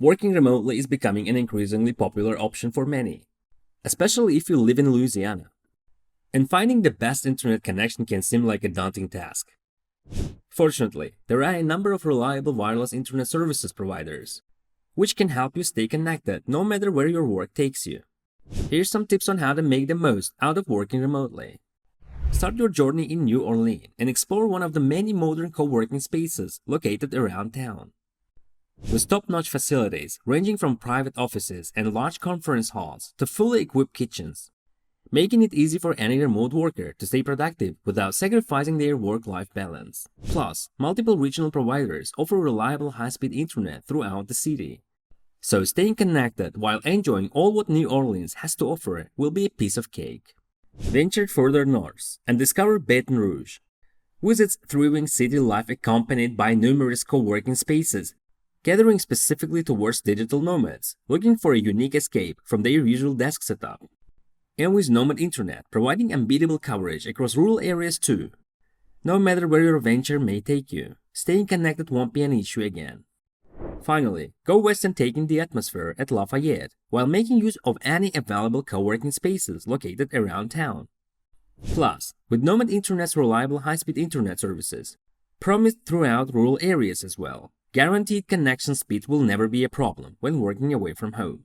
Working remotely is becoming an increasingly popular option for many, especially if you live in Louisiana. And finding the best internet connection can seem like a daunting task. Fortunately, there are a number of reliable wireless internet services providers, which can help you stay connected no matter where your work takes you. Here's some tips on how to make the most out of working remotely. Start your journey in New Orleans and explore one of the many modern co-working spaces located around town. With top-notch facilities ranging from private offices and large conference halls to fully equipped kitchens, making it easy for any remote worker to stay productive without sacrificing their work-life balance. Plus, multiple regional providers offer reliable high-speed internet throughout the city. So staying connected while enjoying all what New Orleans has to offer will be a piece of cake. Venture further north and discover Baton Rouge. With its thriving city life accompanied by numerous co-working spaces, catering specifically towards digital nomads looking for a unique escape from their usual desk setup. And with Nomad Internet providing unbeatable coverage across rural areas too. No matter where your venture may take you, staying connected won't be an issue again. Finally, go west and take in the atmosphere at Lafayette while making use of any available co-working spaces located around town. Plus, with Nomad Internet's reliable high-speed internet services, promised throughout rural areas as well, guaranteed connection speed will never be a problem when working away from home.